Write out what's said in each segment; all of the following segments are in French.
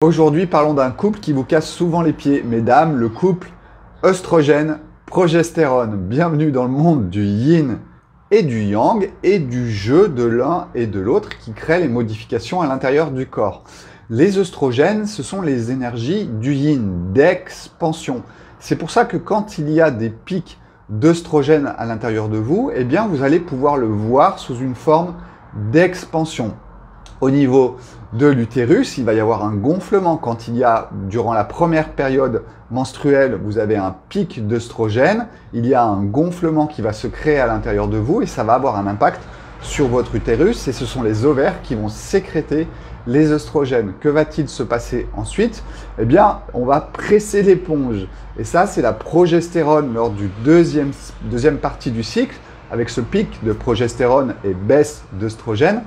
Aujourd'hui, parlons d'un couple qui vous casse souvent les pieds. Mesdames, le couple œstrogène-progestérone. Bienvenue dans le monde du yin et du yang et du jeu de l'un et de l'autre qui crée les modifications à l'intérieur du corps. Les œstrogènes, ce sont les énergies du yin, d'expansion. C'est pour ça que quand il y a des pics d'œstrogènes à l'intérieur de vous, eh bien vous allez pouvoir le voir sous une forme d'expansion. Au niveau de l'utérus, il va y avoir un gonflement. Quand il y a, durant la première période menstruelle, vous avez un pic d'œstrogène, il y a un gonflement qui va se créer à l'intérieur de vous et ça va avoir un impact sur votre utérus et ce sont les ovaires qui vont sécréter les œstrogènes. Que va-t-il se passer ensuite? Eh bien, on va presser l'éponge. Et ça, c'est la progestérone lors du deuxième partie du cycle, avec ce pic de progestérone et baisse d'œstrogène,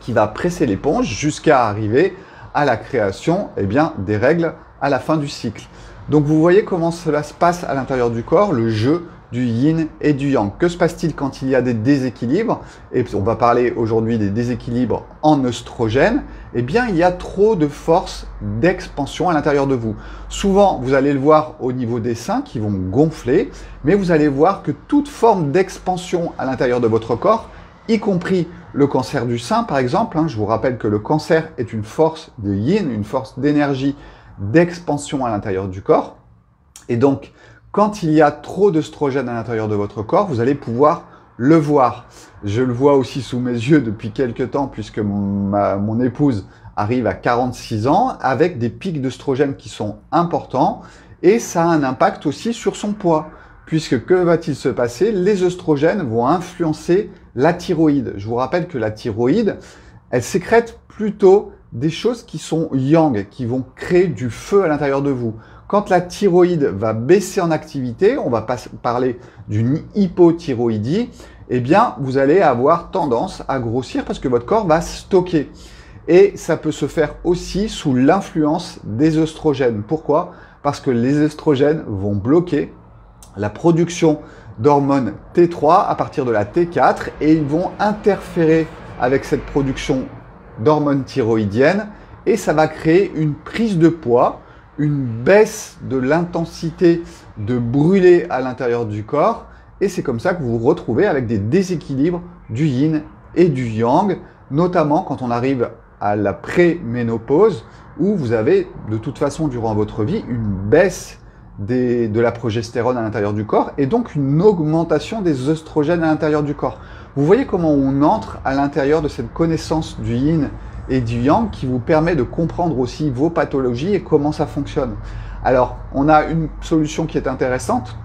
qui va presser l'éponge jusqu'à arriver à la création des règles à la fin du cycle. Donc vous voyez comment cela se passe à l'intérieur du corps, le jeu du yin et du yang. Que se passe-t-il quand il y a des déséquilibres? Et on va parler aujourd'hui des déséquilibres en œstrogène. Eh bien, il y a trop de force d'expansion à l'intérieur de vous. Souvent, vous allez le voir au niveau des seins qui vont gonfler, mais vous allez voir que toute forme d'expansion à l'intérieur de votre corps, y compris le cancer du sein par exemple, je vous rappelle que le cancer est une force de yin, une force d'énergie, d'expansion à l'intérieur du corps. Et donc, quand il y a trop d'œstrogènes à l'intérieur de votre corps, vous allez pouvoir le voir. Je le vois aussi sous mes yeux depuis quelques temps puisque mon épouse arrive à 46 ans avec des pics d'œstrogènes qui sont importants et ça a un impact aussi sur son poids. Puisque que va-t-il se passer? Les œstrogènes vont influencer la thyroïde. Je vous rappelle que la thyroïde, elle sécrète plutôt des choses qui sont yang, qui vont créer du feu à l'intérieur de vous. Quand la thyroïde va baisser en activité, on va parler d'une hypothyroïdie, eh bien, vous allez avoir tendance à grossir parce que votre corps va stocker. Et ça peut se faire aussi sous l'influence des œstrogènes. Pourquoi? Parce que les œstrogènes vont bloquer la production d'hormones T3 à partir de la T4 et ils vont interférer avec cette production d'hormones thyroïdiennes et ça va créer une prise de poids, une baisse de l'intensité de brûler à l'intérieur du corps et c'est comme ça que vous vous retrouvez avec des déséquilibres du yin et du yang, notamment quand on arrive à la préménopause où vous avez de toute façon durant votre vie une baisse de la progestérone à l'intérieur du corps et donc une augmentation des œstrogènes à l'intérieur du corps. Vous voyez comment on entre à l'intérieur de cette connaissance du yin et du yang qui vous permet de comprendre aussi vos pathologies et comment ça fonctionne. Alors, on a une solution qui est intéressante,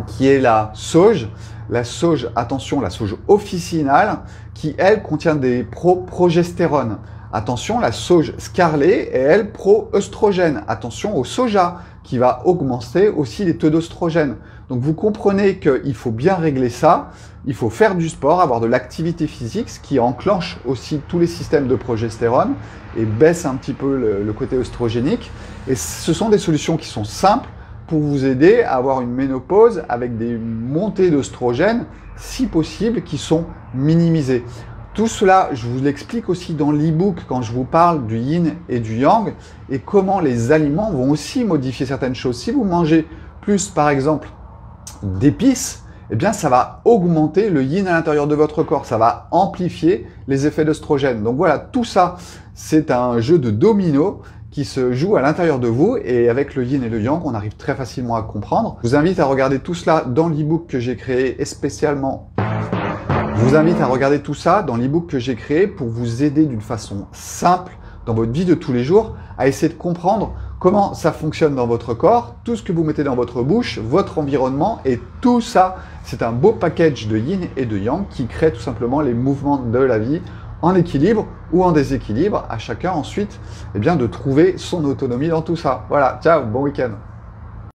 qui est la sauge. La sauge, attention, la sauge officinale, qui elle contient des progestérones. Attention, la sauge scarlet est elle pro-œstrogène. Attention au soja qui va augmenter aussi les taux d'œstrogène. Donc vous comprenez qu'il faut bien régler ça, il faut faire du sport, avoir de l'activité physique, ce qui enclenche aussi tous les systèmes de progestérone et baisse un petit peu le côté œstrogénique. Et ce sont des solutions qui sont simples pour vous aider à avoir une ménopause avec des montées d'œstrogène, si possible, qui sont minimisées. Tout cela, je vous l'explique aussi dans l'e-book quand je vous parle du yin et du yang et comment les aliments vont aussi modifier certaines choses. Si vous mangez plus, par exemple, d'épices, eh bien, ça va augmenter le yin à l'intérieur de votre corps. Ça va amplifier les effets d'œstrogène. Donc voilà, tout ça, c'est un jeu de domino qui se joue à l'intérieur de vous et avec le yin et le yang, on arrive très facilement à comprendre. Je vous invite à regarder tout cela dans l'e-book que j'ai créé et spécialement... Je vous invite à regarder tout ça dans l'e-book que j'ai créé pour vous aider d'une façon simple dans votre vie de tous les jours à essayer de comprendre comment ça fonctionne dans votre corps, tout ce que vous mettez dans votre bouche, votre environnement et tout ça, c'est un beau package de yin et de yang qui crée tout simplement les mouvements de la vie en équilibre ou en déséquilibre, à chacun ensuite de trouver son autonomie dans tout ça. Voilà, ciao, bon week-end.